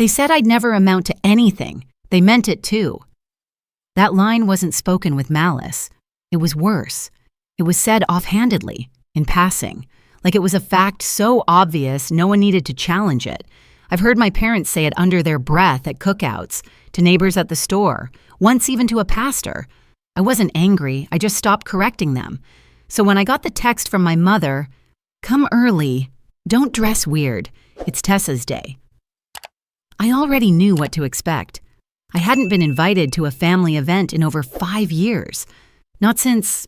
They said I'd never amount to anything. They meant it too. That line wasn't spoken with malice. It was worse. It was said offhandedly, in passing, like it was a fact so obvious no one needed to challenge it. I've heard my parents say it under their breath at cookouts, to neighbors at the store, once even to a pastor. I wasn't angry, I just stopped correcting them. So when I got the text from my mother, "Come early, don't dress weird, it's Tessa's day," I already knew what to expect. I hadn't been invited to a family event in over 5 years. Not since,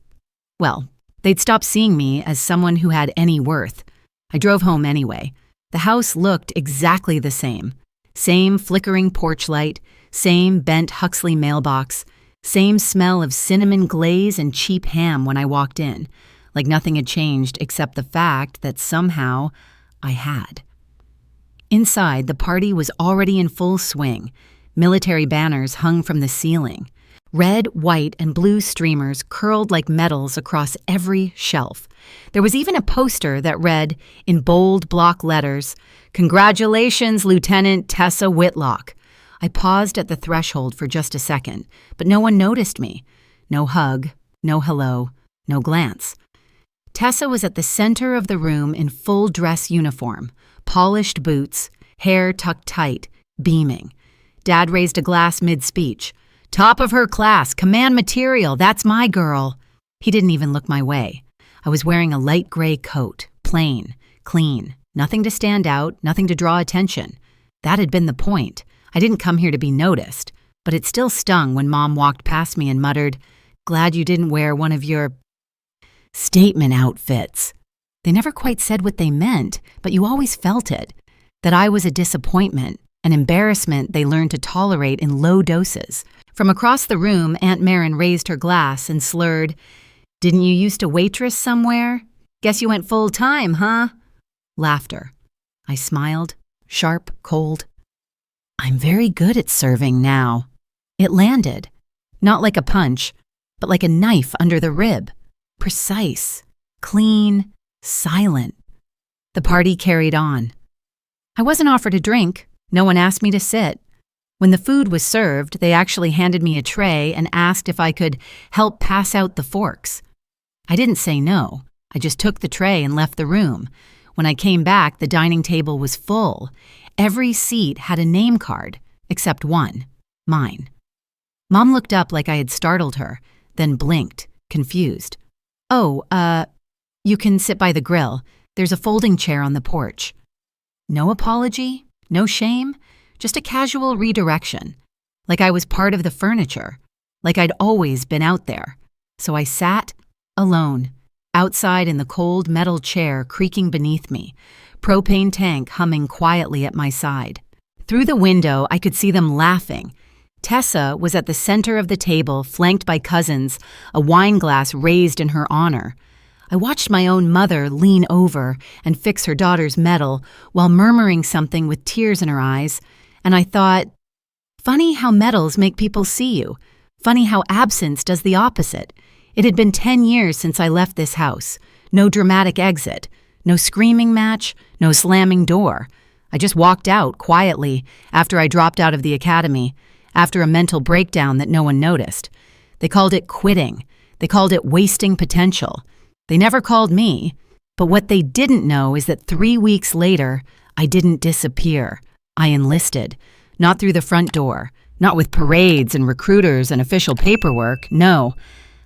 well, they'd stopped seeing me as someone who had any worth. I drove home anyway. The house looked exactly the same. Same flickering porch light, same bent Huxley mailbox, same smell of cinnamon glaze and cheap ham when I walked in, like nothing had changed except the fact that somehow I had. Inside, the party was already in full swing. Military banners hung from the ceiling. Red, white, and blue streamers curled like medals across every shelf. There was even a poster that read, in bold block letters, "Congratulations, Lieutenant Tessa Whitlock." I paused at the threshold for just a second, but no one noticed me. No hug, no hello, no glance. Tessa was at the center of the room in full dress uniform, polished boots, hair tucked tight, beaming. Dad raised a glass mid-speech. "Top of her class, command material, that's my girl." He didn't even look my way. I was wearing a light gray coat, plain, clean, nothing to stand out, nothing to draw attention. That had been the point. I didn't come here to be noticed, but it still stung when Mom walked past me and muttered, "Glad you didn't wear one of your statement outfits." They never quite said what they meant, but you always felt it, that I was a disappointment, an embarrassment they learned to tolerate in low doses. From across the room, Aunt Marin raised her glass and slurred, "Didn't you used to waitress somewhere? Guess you went full-time, huh?" Laughter. I smiled, sharp, cold. "I'm very good at serving now." It landed, not like a punch, but like a knife under the rib. Precise, clean, silent. The party carried on. I wasn't offered a drink. No one asked me to sit. When the food was served, they actually handed me a tray and asked if I could help pass out the forks. I didn't say no. I just took the tray and left the room. When I came back, the dining table was full. Every seat had a name card, except one, mine. Mom looked up like I had startled her, then blinked, confused. "Oh, you can sit by the grill. There's a folding chair on the porch." No apology, no shame, just a casual redirection. Like I was part of the furniture, like I'd always been out there. So I sat, alone, outside in the cold metal chair creaking beneath me, propane tank humming quietly at my side. Through the window, I could see them laughing. Tessa was at the center of the table, flanked by cousins, a wine glass raised in her honor. I watched my own mother lean over and fix her daughter's medal while murmuring something with tears in her eyes, and I thought, funny how medals make people see you. Funny how absence does the opposite. It had been 10 years since I left this house. No dramatic exit. No screaming match. No slamming door. I just walked out quietly after I dropped out of the academy, after a mental breakdown that no one noticed. They called it quitting. They called it wasting potential. They never called me, but what they didn't know is that 3 weeks later, I didn't disappear. I enlisted. Not through the front door. Not with parades and recruiters and official paperwork. No.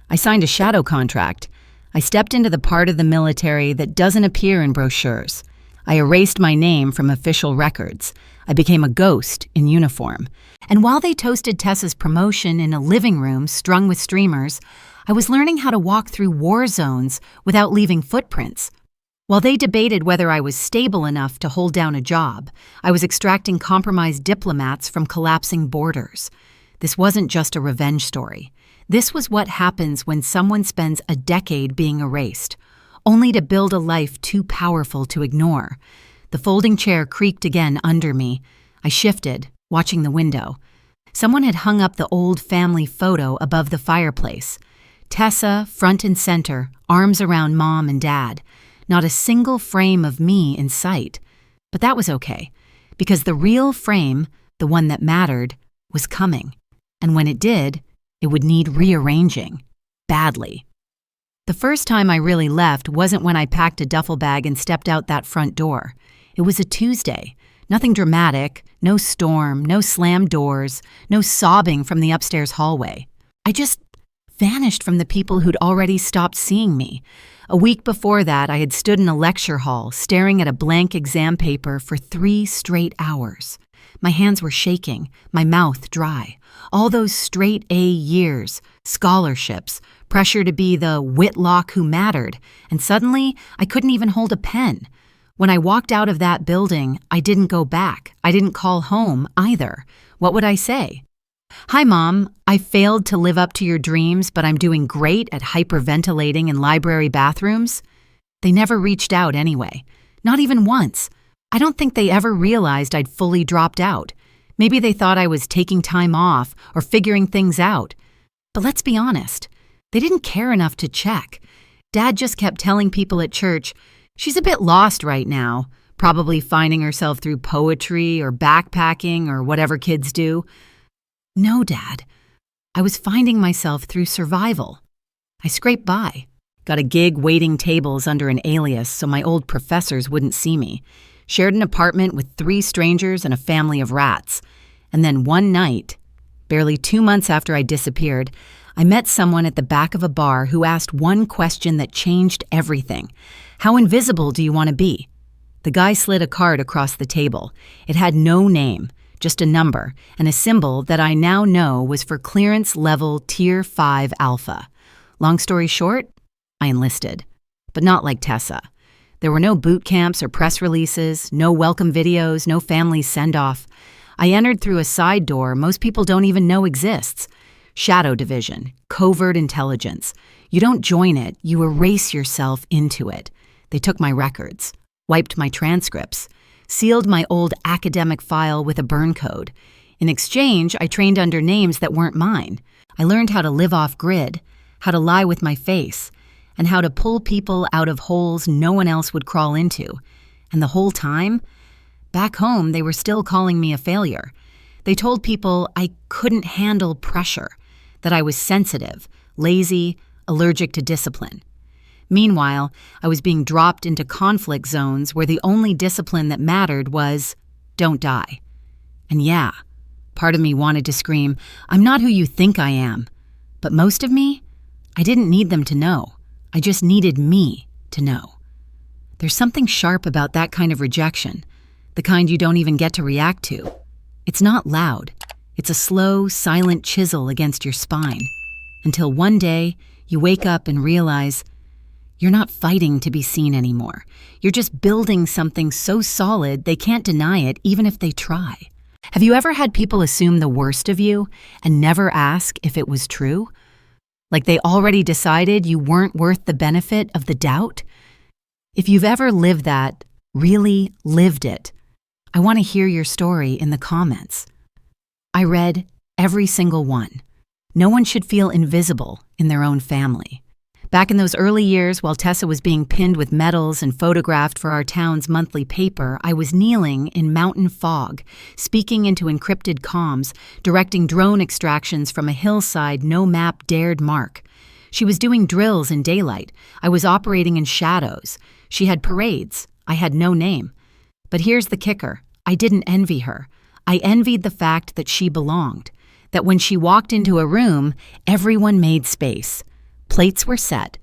I signed a shadow contract. I stepped into the part of the military that doesn't appear in brochures. I erased my name from official records. I became a ghost in uniform. And while they toasted Tessa's promotion in a living room strung with streamers, I was learning how to walk through war zones without leaving footprints. While they debated whether I was stable enough to hold down a job, I was extracting compromised diplomats from collapsing borders. This wasn't just a revenge story. This was what happens when someone spends a decade being erased, only to build a life too powerful to ignore. The folding chair creaked again under me. I shifted, watching the window. Someone had hung up the old family photo above the fireplace. Tessa, front and center, arms around Mom and Dad. Not a single frame of me in sight. But that was okay, because the real frame, the one that mattered, was coming. And when it did, it would need rearranging. Badly. The first time I really left wasn't when I packed a duffel bag and stepped out that front door. It was a Tuesday. Nothing dramatic, no storm, no slammed doors, no sobbing from the upstairs hallway. I just vanished from the people who'd already stopped seeing me. A week before that, I had stood in a lecture hall, staring at a blank exam paper for 3 straight hours. My hands were shaking, my mouth dry. All those straight A years, scholarships, pressure to be the Whitlock who mattered, and suddenly I couldn't even hold a pen. When I walked out of that building, I didn't go back. I didn't call home either. What would I say? "Hi, Mom. I failed to live up to your dreams, but I'm doing great at hyperventilating in library bathrooms." They never reached out anyway. Not even once. I don't think they ever realized I'd fully dropped out. Maybe they thought I was taking time off or figuring things out. But let's be honest. They didn't care enough to check. Dad just kept telling people at church, "She's a bit lost right now, probably finding herself through poetry or backpacking or whatever kids do." No, Dad. I was finding myself through survival. I scraped by, got a gig waiting tables under an alias so my old professors wouldn't see me, shared an apartment with 3 strangers and a family of rats. And then one night, barely 2 months after I disappeared, I met someone at the back of a bar who asked one question that changed everything. "How invisible do you want to be?" The guy slid a card across the table. It had no name, just a number, and a symbol that I now know was for clearance level Tier 5 Alpha. Long story short, I enlisted. But not like Tessa. There were no boot camps or press releases, no welcome videos, no family send-off. I entered through a side door most people don't even know exists. Shadow Division, covert intelligence. You don't join it, you erase yourself into it. They took my records, wiped my transcripts, sealed my old academic file with a burn code. In exchange, I trained under names that weren't mine. I learned how to live off-grid, how to lie with my face, and how to pull people out of holes no one else would crawl into. And the whole time, back home, they were still calling me a failure. They told people I couldn't handle pressure, that I was sensitive, lazy, allergic to discipline. Meanwhile, I was being dropped into conflict zones where the only discipline that mattered was, don't die. And yeah, part of me wanted to scream, "I'm not who you think I am." But most of me, I didn't need them to know. I just needed me to know. There's something sharp about that kind of rejection, the kind you don't even get to react to. It's not loud. It's a slow, silent chisel against your spine, until one day you wake up and realize you're not fighting to be seen anymore. You're just building something so solid they can't deny it even if they try. Have you ever had people assume the worst of you and never ask if it was true? Like they already decided you weren't worth the benefit of the doubt? If you've ever lived that, really lived it, I want to hear your story in the comments. I read every single one. No one should feel invisible in their own family. Back in those early years, while Tessa was being pinned with medals and photographed for our town's monthly paper, I was kneeling in mountain fog, speaking into encrypted comms, directing drone extractions from a hillside no map dared mark. She was doing drills in daylight. I was operating in shadows. She had parades. I had no name. But here's the kicker. I didn't envy her. I envied the fact that she belonged, that when she walked into a room, everyone made space. Plates were set,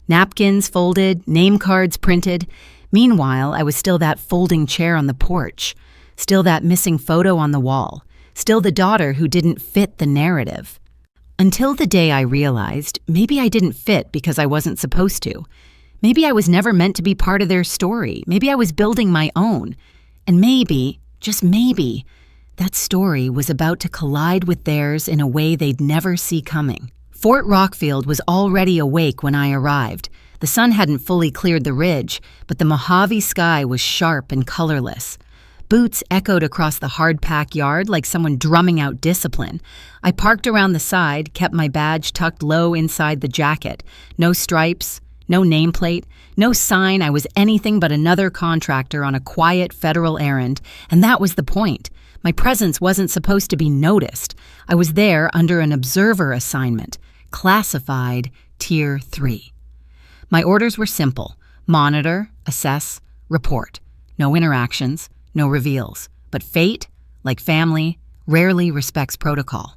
napkins folded, name cards printed. Meanwhile, I was still that folding chair on the porch, still that missing photo on the wall, still the daughter who didn't fit the narrative. Until the day I realized maybe I didn't fit because I wasn't supposed to. Maybe I was never meant to be part of their story. Maybe I was building my own. And maybe, just maybe, that story was about to collide with theirs in a way they'd never see coming. Fort Rockfield was already awake when I arrived. The sun hadn't fully cleared the ridge, but the Mojave sky was sharp and colorless. Boots echoed across the hard-pack yard like someone drumming out discipline. I parked around the side, kept my badge tucked low inside the jacket. No stripes, No nameplate, no sign I was anything but another contractor on a quiet federal errand, and that was the point. My presence wasn't supposed to be noticed. I was there under an observer assignment, classified Tier 3. My orders were simple: monitor, assess, report. No interactions, no reveals. But fate, like family, rarely respects protocol.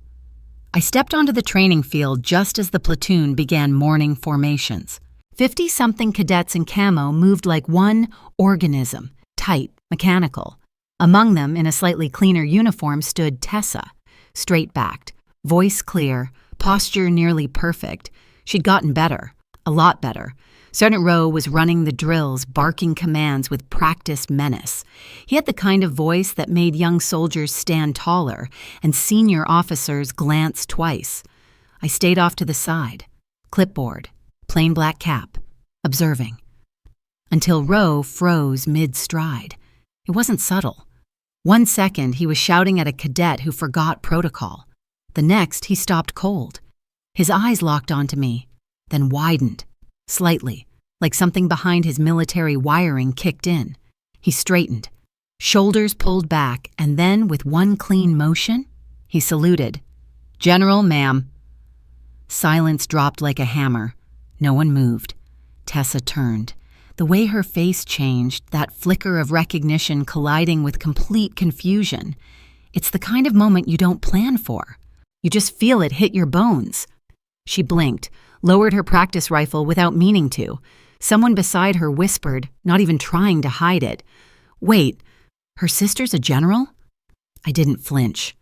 I stepped onto the training field just as the platoon began morning formations. 50-something cadets in camo moved like one organism, tight, mechanical. Among them, in a slightly cleaner uniform, stood Tessa, straight-backed, voice clear, posture nearly perfect. She'd gotten better, a lot better. Sergeant Rowe was running the drills, barking commands with practiced menace. He had the kind of voice that made young soldiers stand taller and senior officers glance twice. I stayed off to the side, clipboard, plain black cap, observing. Until Rowe froze mid-stride. It wasn't subtle. 1 second, he was shouting at a cadet who forgot protocol. The next, he stopped cold. His eyes locked onto me, then widened, slightly, like something behind his military wiring kicked in. He straightened, shoulders pulled back, and then, with one clean motion, he saluted. "General, ma'am." Silence dropped like a hammer. No one moved. Tessa turned. The way her face changed, that flicker of recognition colliding with complete confusion. It's the kind of moment you don't plan for. You just feel it hit your bones. She blinked, lowered her practice rifle without meaning to. Someone beside her whispered, not even trying to hide it, "Wait, her sister's a general?" I didn't flinch,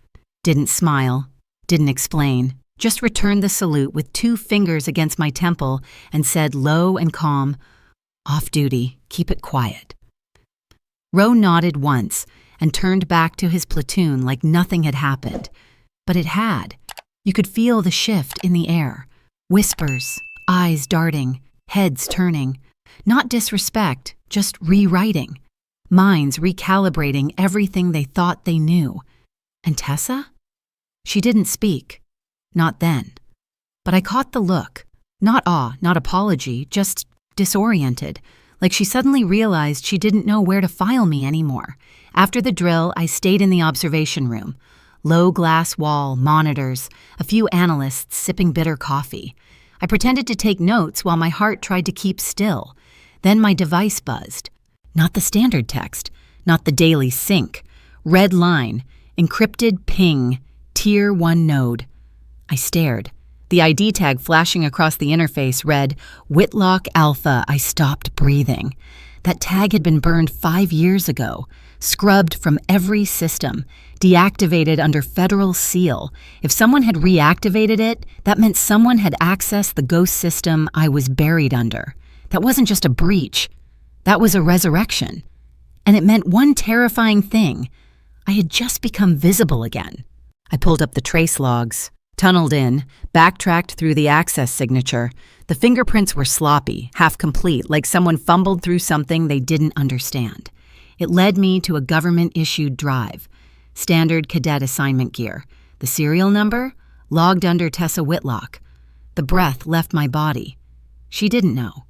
didn't smile, didn't explain, just returned the salute with 2 fingers against my temple and said low and calm, "Off duty, keep it quiet." Rowe nodded once and turned back to his platoon like nothing had happened. But it had. You could feel the shift in the air. Whispers, eyes darting, heads turning. Not disrespect, just rewriting. Minds recalibrating everything they thought they knew. And Tessa? She didn't speak. Not then. But I caught the look. Not awe, not apology, just disoriented. Like she suddenly realized she didn't know where to file me anymore. After the drill, I stayed in the observation room. Low glass wall, monitors, a few analysts sipping bitter coffee. I pretended to take notes while my heart tried to keep still. Then my device buzzed. Not the standard text, not the daily sync. Red line, encrypted ping, Tier 1 node. I stared. The ID tag flashing across the interface read, Whitlock Alpha. I stopped breathing. That tag had been burned 5 years ago, scrubbed from every system, deactivated under federal seal. If someone had reactivated it, that meant someone had accessed the ghost system I was buried under. That wasn't just a breach. That was a resurrection. And it meant one terrifying thing. I had just become visible again. I pulled up the trace logs, tunneled in, backtracked through the access signature. The fingerprints were sloppy, half complete, like someone fumbled through something they didn't understand. It led me to a government-issued drive. Standard cadet assignment gear. The serial number? Logged under Tessa Whitlock. The breath left my body. She didn't know.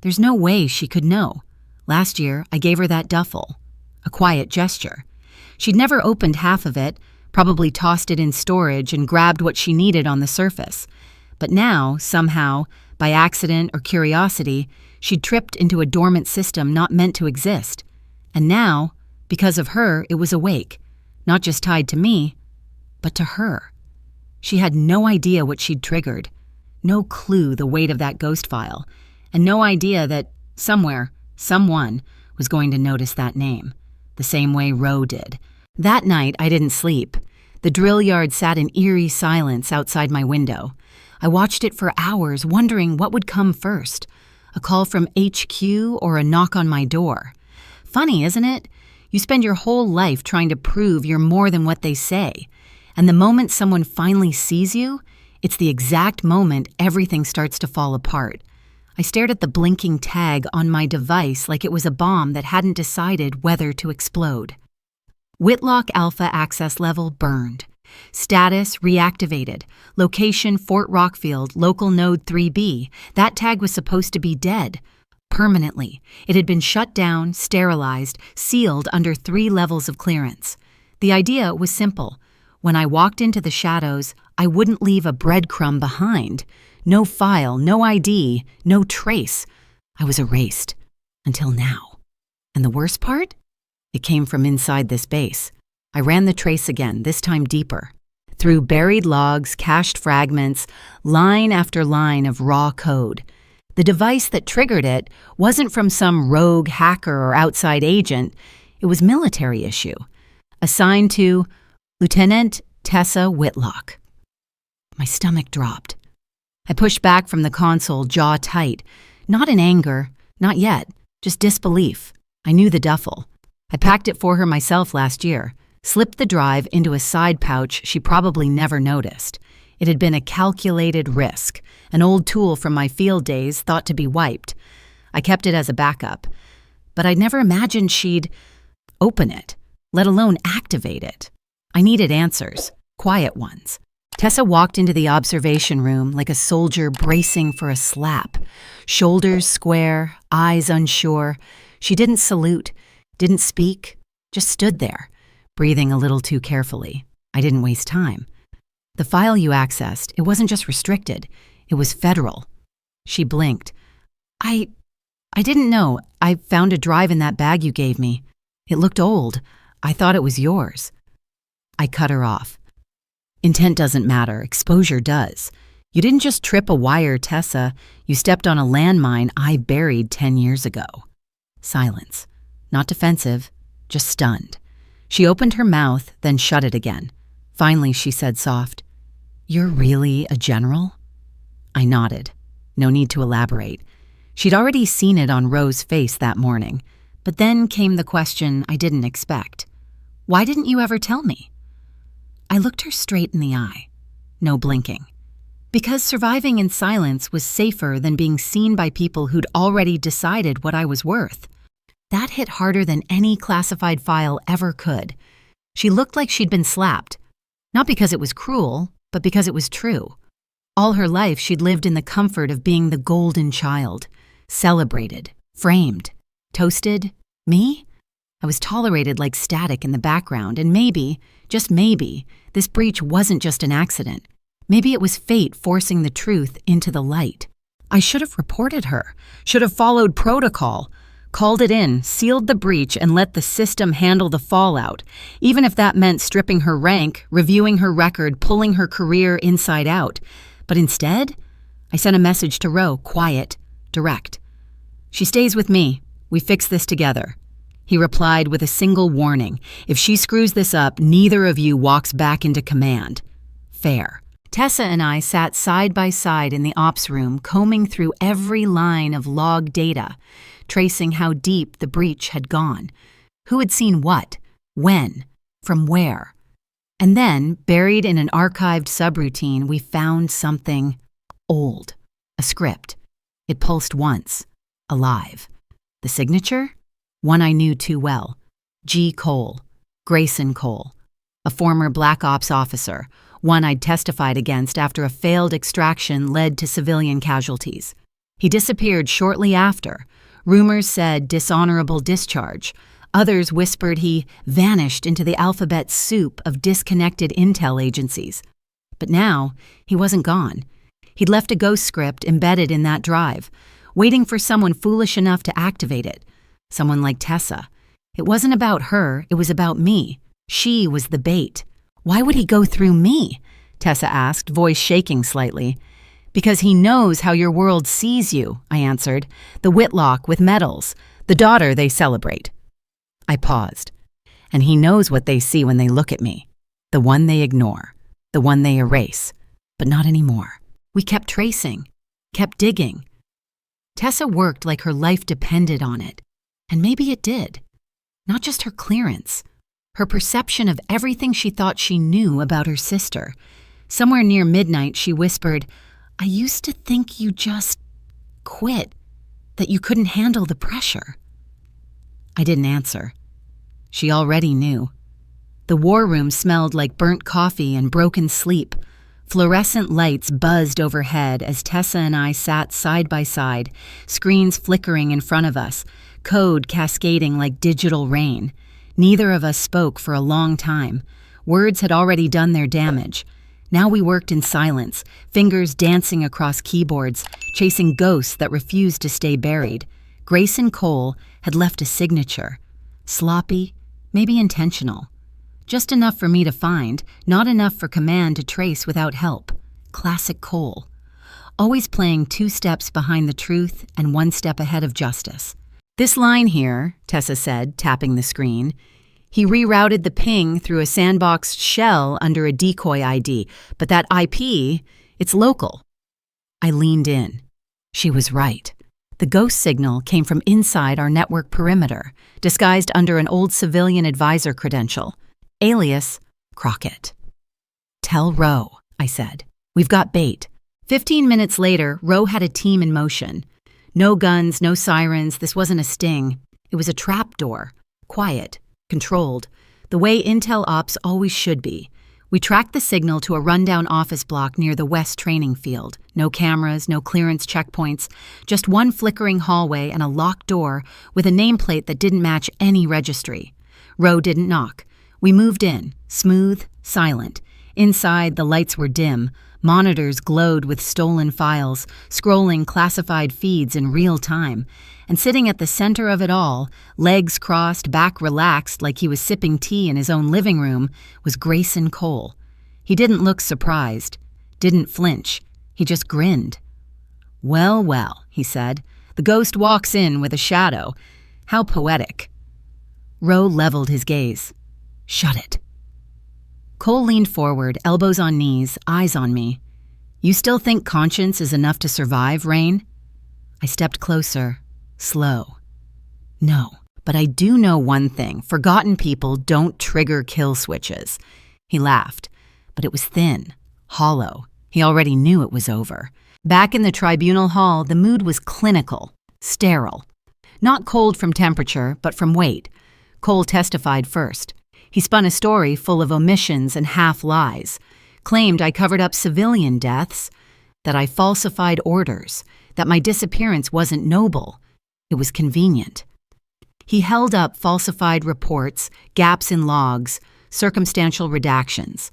There's no way she could know. Last year, I gave her that duffel. A quiet gesture. She'd never opened half of it, probably tossed it in storage and grabbed what she needed on the surface. But now, somehow, by accident or curiosity, she'd tripped into a dormant system not meant to exist. And now, because of her, it was awake, not just tied to me, but to her. She had no idea what she'd triggered, no clue the weight of that ghost file, and no idea that somewhere, someone was going to notice that name, the same way Rowe did. That night, I didn't sleep. The drill yard sat in eerie silence outside my window. I watched it for hours, wondering what would come first, a call from HQ or a knock on my door. Funny, isn't it? You spend your whole life trying to prove you're more than what they say. And the moment someone finally sees you, it's the exact moment everything starts to fall apart. I stared at the blinking tag on my device like it was a bomb that hadn't decided whether to explode. Whitlock Alpha access level burned. Status reactivated. Location Fort Rockfield, local node 3B. That tag was supposed to be dead. Permanently. It had been shut down, sterilized, sealed under 3 levels of clearance. The idea was simple. When I walked into the shadows, I wouldn't leave a breadcrumb behind. No file, no ID, no trace. I was erased. Until now. And the worst part? It came from inside this base. I ran the trace again, this time deeper. Through buried logs, cached fragments, line after line of raw code. The device that triggered it wasn't from some rogue hacker or outside agent. It was military issue. Assigned to Lieutenant Tessa Whitlock. My stomach dropped. I pushed back from the console, jaw tight. Not in anger, not yet, just disbelief. I knew the duffel. I packed it for her myself last year, slipped the drive into a side pouch she probably never noticed. It had been a calculated risk, an old tool from my field days thought to be wiped. I kept it as a backup, but I'd never imagined she'd open it, let alone activate it. I needed answers, quiet ones. Tessa walked into the observation room like a soldier bracing for a slap. Shoulders square, eyes unsure. She didn't salute, didn't speak, just stood there, breathing a little too carefully. I didn't waste time. The file you accessed, it wasn't just restricted, it was federal. She blinked. I didn't know. I found a drive in that bag you gave me. It looked old. I thought it was yours. I cut her off. Intent doesn't matter, exposure does. You didn't just trip a wire, Tessa. You stepped on a landmine I buried 10 years ago. Silence. Not defensive, just stunned. She opened her mouth, then shut it again. Finally, she said soft, "You're really a general?" I nodded. No need to elaborate. She'd already seen it on Rose's face that morning. But then came the question I didn't expect. Why didn't you ever tell me? I looked her straight in the eye. No blinking. Because surviving in silence was safer than being seen by people who'd already decided what I was worth. That hit harder than any classified file ever could. She looked like she'd been slapped. Not because it was cruel, but because it was true. All her life, she'd lived in the comfort of being the golden child. Celebrated, framed, toasted. Me? I was tolerated like static in the background, and maybe, just maybe, this breach wasn't just an accident. Maybe it was fate forcing the truth into the light. I should have reported her, should have followed protocol, called it in, sealed the breach, and let the system handle the fallout, even if that meant stripping her rank, reviewing her record, pulling her career inside out. But instead, I sent a message to Ro, quiet, direct. She stays with me. We fix this together. He replied with a single warning. If she screws this up, neither of you walks back into command. Fair. Tessa and I sat side by side in the ops room, combing through every line of log data, tracing how deep the breach had gone. Who had seen what? When? From where? And then, buried in an archived subroutine, we found something old. A script. It pulsed once. Alive. The signature? One I knew too well. G. Cole. Grayson Cole. A former Black Ops officer, one I'd testified against after a failed extraction led to civilian casualties. He disappeared shortly after. Rumors said dishonorable discharge. Others whispered he vanished into the alphabet soup of disconnected intel agencies. But now, he wasn't gone. He'd left a ghost script embedded in that drive, waiting for someone foolish enough to activate it. Someone like Tessa. It wasn't about her, it was about me. She was the bait. Why would he go through me? Tessa asked, voice shaking slightly. Because he knows how your world sees you, I answered. The Whitlock with medals. The daughter they celebrate. I paused. And he knows what they see when they look at me. The one they ignore. The one they erase. But not anymore. We kept tracing. Kept digging. Tessa worked like her life depended on it. And maybe it did. Not just her clearance. Her perception of everything she thought she knew about her sister. Somewhere near midnight, she whispered, I used to think you just quit, that you couldn't handle the pressure. I didn't answer. She already knew. The war room smelled like burnt coffee and broken sleep. Fluorescent lights buzzed overhead as Tessa and I sat side by side, screens flickering in front of us, code cascading like digital rain. Neither of us spoke for a long time. Words had already done their damage. Now we worked in silence, fingers dancing across keyboards, chasing ghosts that refused to stay buried. Grayson Cole had left a signature. Sloppy, maybe intentional. Just enough for me to find, not enough for command to trace without help. Classic Cole. Always playing 2 steps behind the truth and 1 step ahead of justice. "This line here," Tessa said, tapping the screen. "He rerouted the ping through a sandboxed shell under a decoy ID, but that IP, it's local." I leaned in. She was right. The ghost signal came from inside our network perimeter, disguised under an old civilian advisor credential. Alias, Crockett. "Tell Roe," I said. "We've got bait." 15 minutes later, Roe had a team in motion. No guns, no sirens, this wasn't a sting. It was a trapdoor. Quiet, controlled, the way Intel Ops always should be. We tracked the signal to a rundown office block near the West training field. No cameras, no clearance checkpoints, just one flickering hallway and a locked door with a nameplate that didn't match any registry. Roe didn't knock. We moved in, smooth, silent. Inside, the lights were dim. Monitors glowed with stolen files, scrolling classified feeds in real time. And sitting at the center of it all, legs crossed, back relaxed like he was sipping tea in his own living room, was Grayson Cole. He didn't look surprised, didn't flinch. He just grinned. "Well, well," he said. "The ghost walks in with a shadow. How poetic." Roe leveled his gaze. "Shut it." Cole leaned forward, elbows on knees, eyes on me. "You still think conscience is enough to survive, Rain?" I stepped closer, slow. "No, but I do know one thing. Forgotten people don't trigger kill switches." He laughed, but it was thin, hollow. He already knew it was over. Back in the tribunal hall, the mood was clinical, sterile. Not cold from temperature, but from weight. Cole testified first. He spun a story full of omissions and half-lies, claimed I covered up civilian deaths, that I falsified orders, that my disappearance wasn't noble. It was convenient. He held up falsified reports, gaps in logs, circumstantial redactions,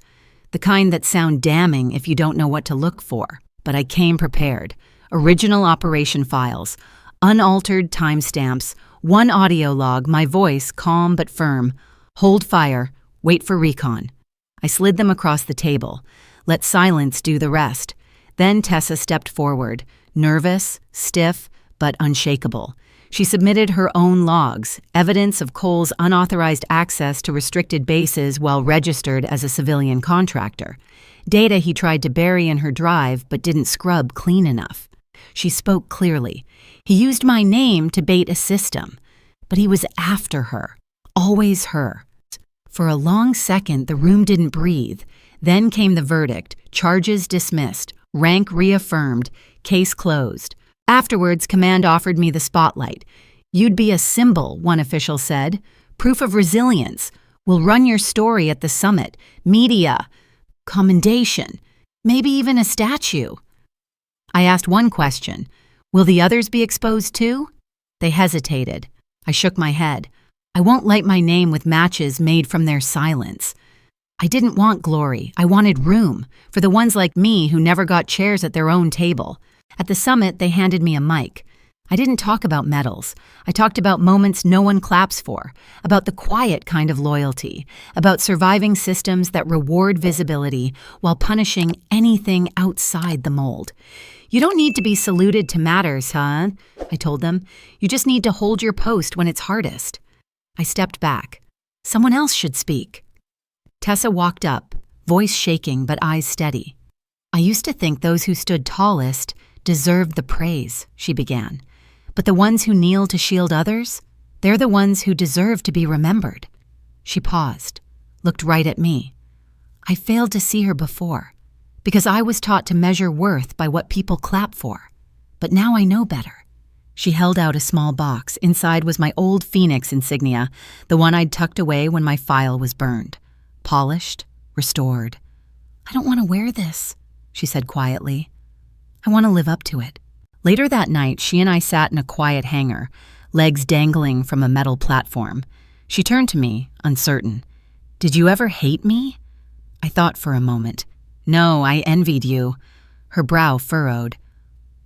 the kind that sound damning if you don't know what to look for. But I came prepared. Original operation files, unaltered timestamps, one audio log, my voice calm but firm. "Hold fire, wait for recon." I slid them across the table. Let silence do the rest. Then Tessa stepped forward, nervous, stiff, but unshakable. She submitted her own logs, evidence of Cole's unauthorized access to restricted bases while registered as a civilian contractor. Data he tried to bury in her drive but didn't scrub clean enough. She spoke clearly. He used my name to bait a system, but he was after her. Always her. For a long second, the room didn't breathe. Then came the verdict, charges dismissed, rank reaffirmed, case closed. Afterwards, Command offered me the spotlight. "You'd be a symbol," one official said. "Proof of resilience. We'll run your story at the summit. Media. Commendation. Maybe even a statue." I asked one question. "Will the others be exposed too?" They hesitated. I shook my head. I won't light my name with matches made from their silence. I didn't want glory. I wanted room for the ones like me who never got chairs at their own table. At the summit, they handed me a mic. I didn't talk about medals. I talked about moments no one claps for, about the quiet kind of loyalty, about surviving systems that reward visibility while punishing anything outside the mold. "You don't need to be saluted to matters, huh?" I told them. "You just need to hold your post when it's hardest." I stepped back. Someone else should speak. Tessa walked up, voice shaking but eyes steady. "I used to think those who stood tallest deserved the praise," she began. "But the ones who kneel to shield others, they're the ones who deserve to be remembered." She paused, looked right at me. I failed to see her before, because I was taught to measure worth by what people clap for. But now I know better. She held out a small box. Inside was my old Phoenix insignia, the one I'd tucked away when my file was burned. polished, restored. "I don't want to wear this," she said quietly. "I want to live up to it." Later that night, she and I sat in a quiet hangar, legs dangling from a metal platform. She turned to me, uncertain. "Did you ever hate me?" I thought for a moment. "No, I envied you." Her brow furrowed.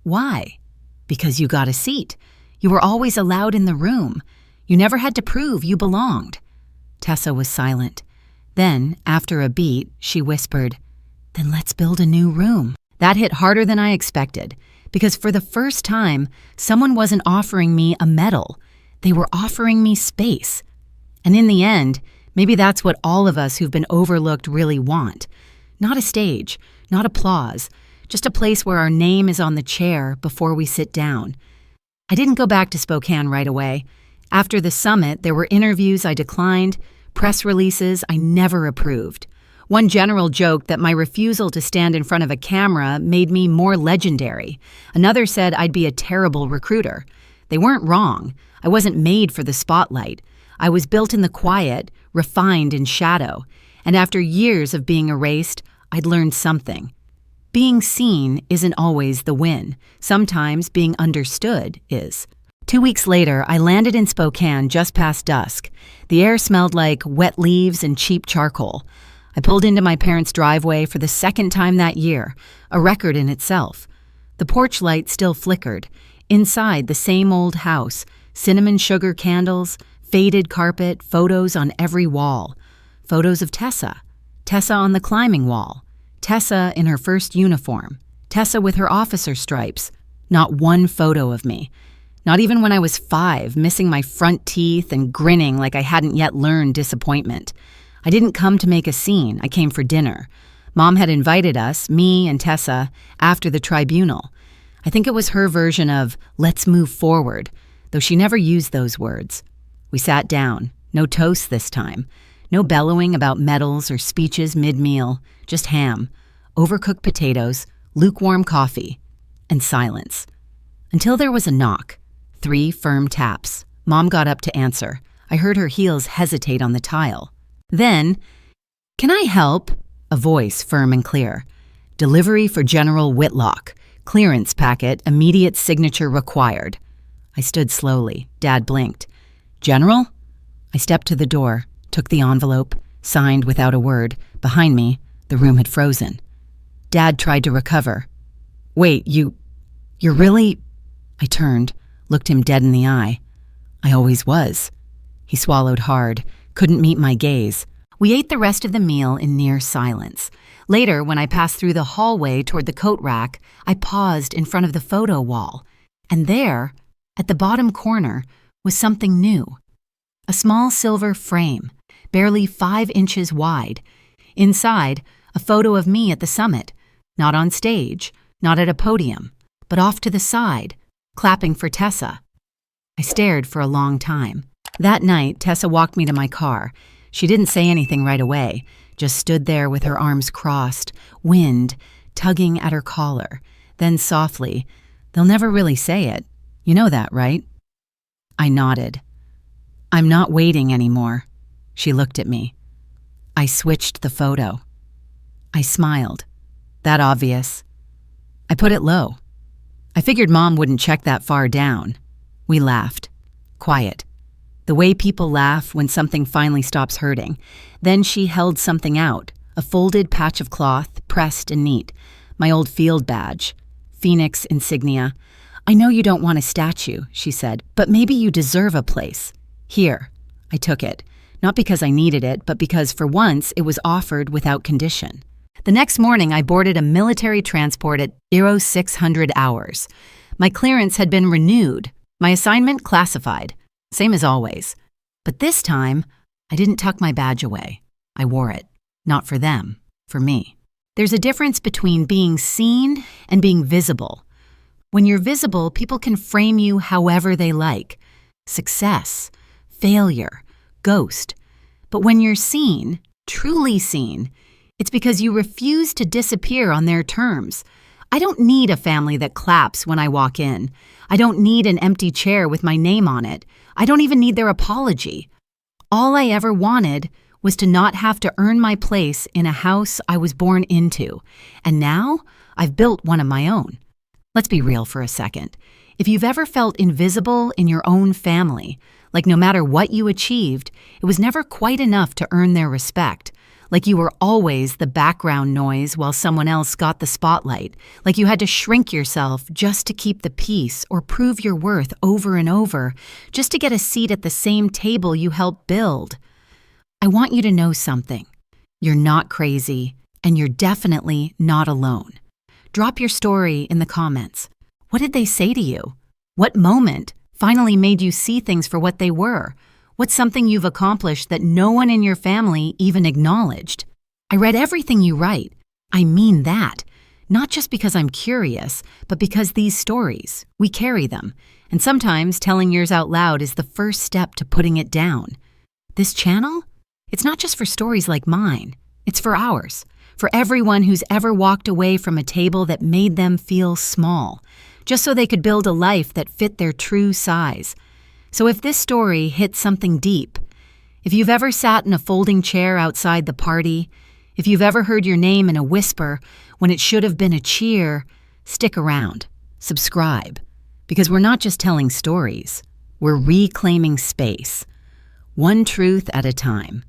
"Why?" "Because you got a seat. You were always allowed in the room. You never had to prove you belonged." Tessa was silent. Then, after a beat, she whispered, "Then let's build a new room." That hit harder than I expected, because for the first time, someone wasn't offering me a medal. They were offering me space. And in the end, maybe that's what all of us who've been overlooked really want. Not a stage, not applause, just a place where our name is on the chair before we sit down. I didn't go back to Spokane right away. After the summit, there were interviews I declined, press releases I never approved. One general joked that my refusal to stand in front of a camera made me more legendary. Another said I'd be a terrible recruiter. They weren't wrong. I wasn't made for the spotlight. I was built in the quiet, refined in shadow. And after years of being erased, I'd learned something. Being seen isn't always the win. Sometimes being understood is. 2 weeks later, I landed in Spokane just past dusk. The air smelled like wet leaves and cheap charcoal. I pulled into my parents' driveway for the second time that year, a record in itself. The porch light still flickered. Inside, the same old house, cinnamon sugar candles, faded carpet, photos on every wall. Photos of Tessa. Tessa on the climbing wall. Tessa in her first uniform. Tessa with her officer stripes. Not one photo of me. Not even when I was 5, missing my front teeth and grinning like I hadn't yet learned disappointment. I didn't come to make a scene. I came for dinner. Mom had invited us, me and Tessa, after the tribunal. I think it was her version of, "let's move forward," though she never used those words. We sat down. No toast this time. No bellowing about medals or speeches mid-meal. Just ham, overcooked potatoes, lukewarm coffee, and silence. Until there was a knock. 3 firm taps. Mom got up to answer. I heard her heels hesitate on the tile. Then, "Can I help?" A voice firm and clear. "Delivery for General Whitlock. Clearance packet, immediate signature required." I stood slowly. Dad blinked. "General?" I stepped to the door, took the envelope, signed without a word. Behind me, the room had frozen. Dad tried to recover. "Wait, you're really—" I turned, looked him dead in the eye. "I always was." He swallowed hard, couldn't meet my gaze. We ate the rest of the meal in near silence. Later, when I passed through the hallway toward the coat rack, I paused in front of the photo wall. And there, at the bottom corner, was something new. A small silver frame, barely 5 inches wide. Inside, a photo of me at the summit, not on stage, not at a podium, but off to the side, clapping for Tessa. I stared for a long time. That night, Tessa walked me to my car. She didn't say anything right away, just stood there with her arms crossed, wind tugging at her collar. Then softly, "They'll never really say it. You know that, right?" I nodded. "I'm not waiting anymore." She looked at me. I switched the photo. I smiled. That obvious. I put it low. I figured Mom wouldn't check that far down. We laughed. Quiet. The way people laugh when something finally stops hurting. Then she held something out, a folded patch of cloth, pressed and neat. My old field badge. Phoenix insignia. "I know you don't want a statue," she said, "but maybe you deserve a place. Here." I took it. Not because I needed it, but because for once it was offered without condition. The next morning, I boarded a military transport at 0600 hours. My clearance had been renewed. My assignment classified. Same as always. But this time, I didn't tuck my badge away. I wore it. Not for them, for me. There's a difference between being seen and being visible. When you're visible, people can frame you however they like. Success, failure, ghost. But when you're seen, truly seen, it's because you refuse to disappear on their terms. I don't need a family that claps when I walk in. I don't need an empty chair with my name on it. I don't even need their apology. All I ever wanted was to not have to earn my place in a house I was born into, and now I've built one of my own. Let's be real for a second. If you've ever felt invisible in your own family, like no matter what you achieved, it was never quite enough to earn their respect, like you were always the background noise while someone else got the spotlight, like you had to shrink yourself just to keep the peace or prove your worth over and over, just to get a seat at the same table you helped build. I want you to know something. You're not crazy, and you're definitely not alone. Drop your story in the comments. What did they say to you? What moment finally made you see things for what they were? What's something you've accomplished that no one in your family even acknowledged? I read everything you write. I mean that. Not just because I'm curious, but because these stories, we carry them. And sometimes telling yours out loud is the first step to putting it down. This channel? It's not just for stories like mine. It's for ours. For everyone who's ever walked away from a table that made them feel small, just so they could build a life that fit their true size. So if this story hits something deep, if you've ever sat in a folding chair outside the party, if you've ever heard your name in a whisper when it should have been a cheer, stick around, subscribe, because we're not just telling stories, we're reclaiming space, one truth at a time.